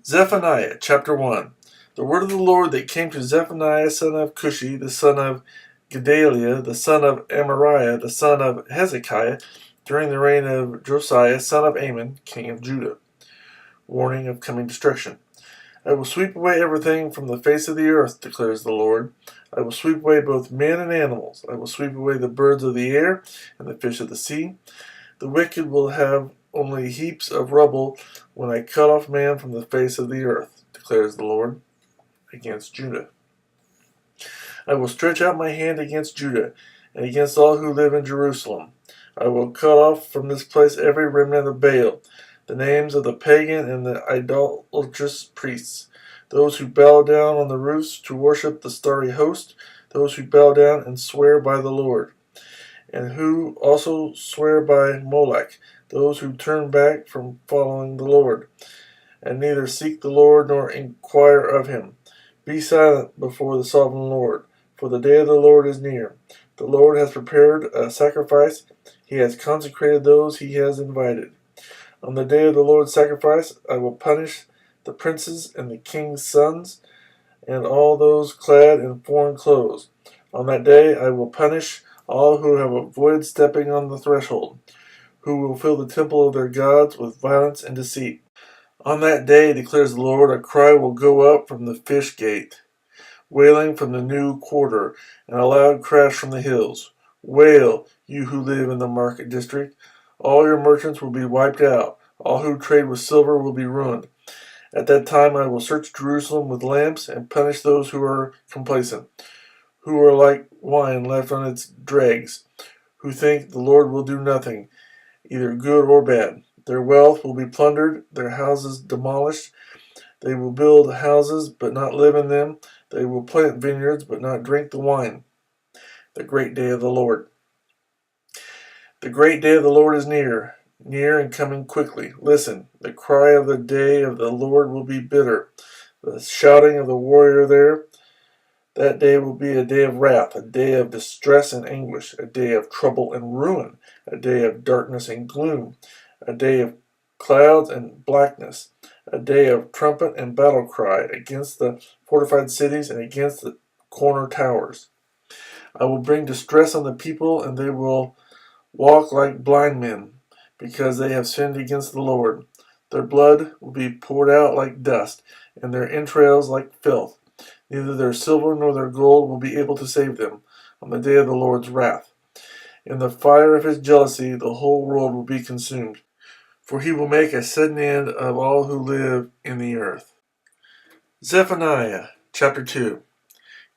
Zephaniah chapter 1. The word of the Lord that came to Zephaniah son of Cushi, the son of Gedaliah, the son of Amariah, the son of Hezekiah, during the reign of Josiah, son of Amon, king of Judah. Warning of coming destruction. I will sweep away everything from the face of the earth, declares the Lord. I will sweep away both men and animals. I will sweep away the birds of the air and the fish of the sea. The wicked will have only heaps of rubble when I cut off man from the face of the earth, declares the Lord, against Judah. I will stretch out my hand against Judah and against all who live in Jerusalem. I will cut off from this place every remnant of Baal, the names of the pagan and the idolatrous priests, those who bow down on the roofs to worship the starry host, those who bow down and swear by the Lord, and who also swear by Molech, those who turn back from following the Lord, and neither seek the Lord nor inquire of him. Be silent before the sovereign Lord, for the day of the Lord is near. The Lord has prepared a sacrifice. He has consecrated those he has invited. On the day of the Lord's sacrifice, I will punish the princes and the king's sons and all those clad in foreign clothes. On that day, I will punish all who have avoided stepping on the threshold, who will fill the temple of their gods with violence and deceit. On that day, declares the Lord, a cry will go up from the fish gate, wailing from the new quarter, and a loud crash from the hills. Wail, you who live in the market district. All your merchants will be wiped out. All who trade with silver will be ruined. At that time I will search Jerusalem with lamps and punish those who are complacent, who are like wine left on its dregs, who think the Lord will do nothing, either good or bad. Their wealth will be plundered, their houses demolished. They will build houses, but not live in them. They will plant vineyards, but not drink the wine. The great day of the Lord. The great day of the Lord is near, near and coming quickly. Listen, the cry of the day of the Lord will be bitter. The shouting of the warrior there. That day will be a day of wrath, a day of distress and anguish, a day of trouble and ruin, a day of darkness and gloom, a day of clouds and blackness, a day of trumpet and battle cry against the fortified cities and against the corner towers. I will bring distress on the people, and they will walk like blind men, because they have sinned against the Lord. Their blood will be poured out like dust, and their entrails like filth. Neither their silver nor their gold will be able to save them on the day of the Lord's wrath. In the fire of his jealousy, the whole world will be consumed, for he will make a sudden end of all who live in the earth. Zephaniah chapter 2.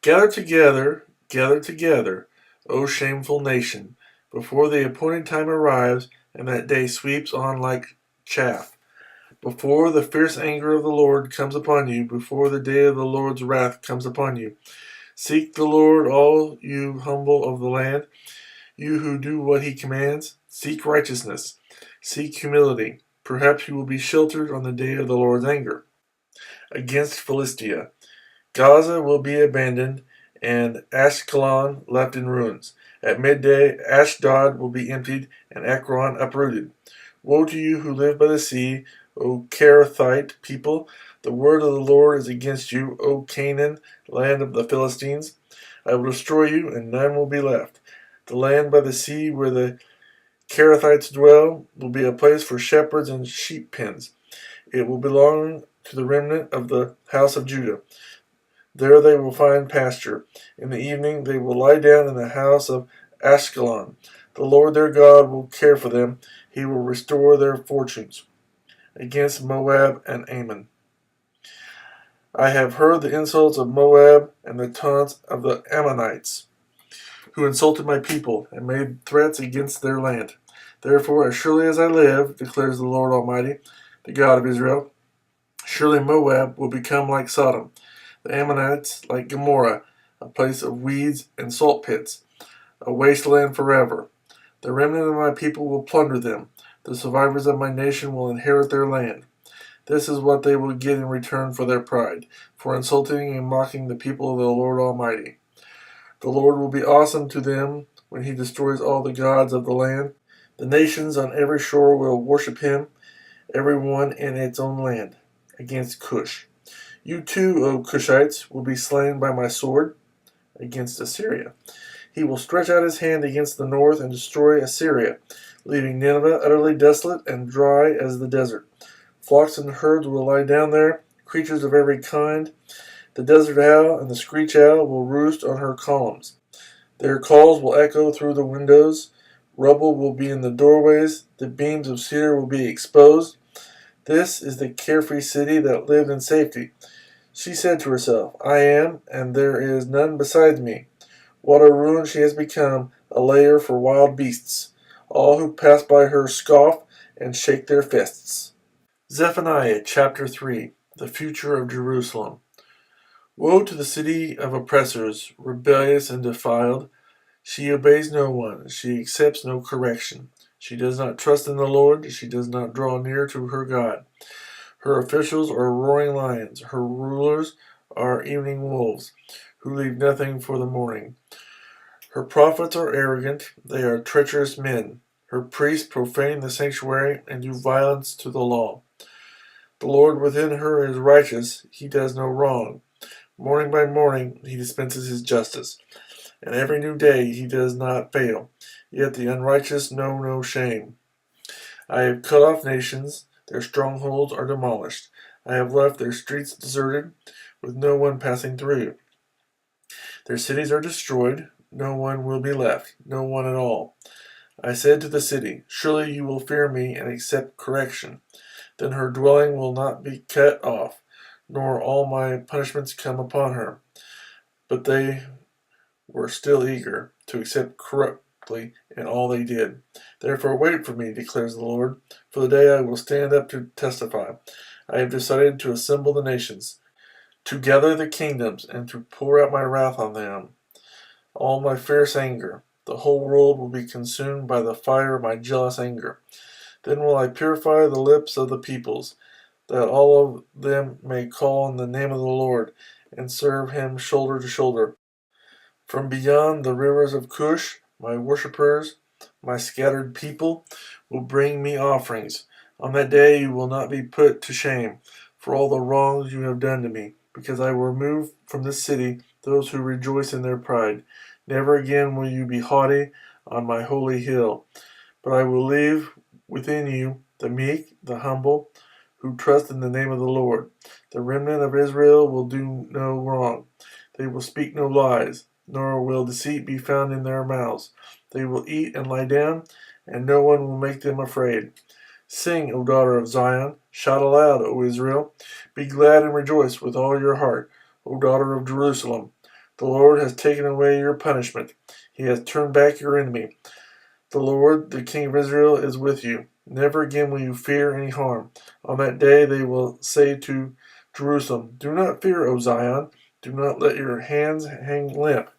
Gather together, O shameful nation, before the appointed time arrives, and that day sweeps on like chaff. Before the fierce anger of the Lord comes upon you, before the day of the Lord's wrath comes upon you. Seek the Lord, all you humble of the land, you who do what he commands. Seek righteousness, seek humility. Perhaps you will be sheltered on the day of the Lord's anger. Against Philistia, Gaza will be abandoned, and Ashkelon left in ruins. At midday, Ashdod will be emptied, and Ekron uprooted. Woe to you who live by the sea, O Kerethite people! The word of the Lord is against you, O Canaan, land of the Philistines. I will destroy you, and none will be left. The land by the sea where the Kerethites dwell will be a place for shepherds and sheep pens. It will belong to the remnant of the house of Judah. There they will find pasture. In the evening they will lie down in the house of Ashkelon. The Lord their God will care for them. He will restore their fortunes. Against Moab and Ammon. I have heard the insults of Moab and the taunts of the Ammonites, who insulted my people and made threats against their land. Therefore, as surely as I live, declares the Lord Almighty, the God of Israel, surely Moab will become like Sodom, the Ammonites like Gomorrah, a place of weeds and salt pits, a wasteland forever. The remnant of my people will plunder them. The survivors of my nation will inherit their land. This is what they will get in return for their pride, for insulting and mocking the people of the Lord Almighty. The Lord will be awesome to them when he destroys all the gods of the land. The nations on every shore will worship him, every one in its own land. against Cush. You too, O Cushites, will be slain by my sword against Assyria. He will stretch out his hand against the north and destroy Assyria, leaving Nineveh utterly desolate and dry as the desert. Flocks and herds will lie down there, creatures of every kind. The desert owl and the screech owl will roost on her columns. Their calls will echo through the windows. Rubble will be in the doorways. The beams of cedar will be exposed. This is the carefree city that lived in safety. She said to herself, I am, and there is none besides me. What a ruin she has become, a lair for wild beasts. All who pass by her scoff and shake their fists. Zephaniah chapter 3. The future of Jerusalem. Woe to the city of oppressors, rebellious and defiled. She obeys no one. She accepts no correction. She does not trust in the Lord. She does not draw near to her God. Her officials are roaring lions. Her rulers are evening wolves, who leave nothing for the morning. Her prophets are arrogant. They are treacherous men. Her priests profane the sanctuary and do violence to the law. The Lord within her is righteous. He does no wrong. Morning by morning he dispenses his justice, and every new day he does not fail. Yet the unrighteous know no shame. I have cut off nations. Their strongholds are demolished. I have left their streets deserted, with no one passing through. Their cities are destroyed. No one will be left, no one at all. I said to the city, surely you will fear me and accept correction. Then her dwelling will not be cut off, nor all my punishments come upon her. But they were still eager to accept corruptly in all they did. Therefore wait for me, declares the Lord, for the day I will stand up to testify. I have decided to assemble the nations, to gather the kingdoms, and to pour out my wrath on them, all my fierce anger. The whole world will be consumed by the fire of my jealous anger. Then will I purify the lips of the peoples, that all of them may call on the name of the Lord, and serve him shoulder to shoulder. From beyond the rivers of Cush, my worshippers, my scattered people, will bring me offerings. On that day you will not be put to shame for all the wrongs you have done to me, because I will remove from this city those who rejoice in their pride. Never again will you be haughty on my holy hill, but I will leave within you the meek, the humble, who trust in the name of the Lord. The remnant of Israel will do no wrong. They will speak no lies, nor will deceit be found in their mouths. They will eat and lie down, and no one will make them afraid. Sing, O daughter of Zion. Shout aloud, O Israel. Be glad and rejoice with all your heart, O daughter of Jerusalem. The Lord has taken away your punishment. He has turned back your enemy. The Lord, the King of Israel, is with you. Never again will you fear any harm. On that day they will say to Jerusalem, do not fear, O Zion. Do not let your hands hang limp.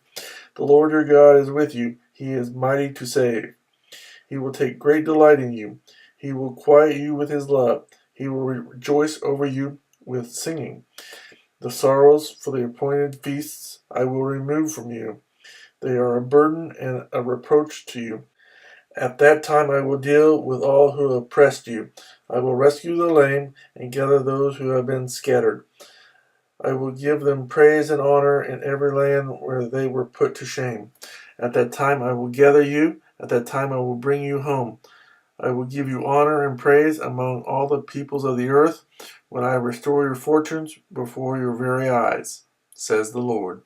The Lord your God is with you. He is mighty to save. He will take great delight in you. He will quiet you with his love. He will rejoice over you with singing. The sorrows for the appointed feasts I will remove from you. They are a burden and a reproach to you. At that time I will deal with all who oppressed you. I will rescue the lame and gather those who have been scattered. I will give them praise and honor in every land where they were put to shame. At that time I will gather you. At that time I will bring you home. I will give you honor and praise among all the peoples of the earth when I restore your fortunes before your very eyes, says the Lord.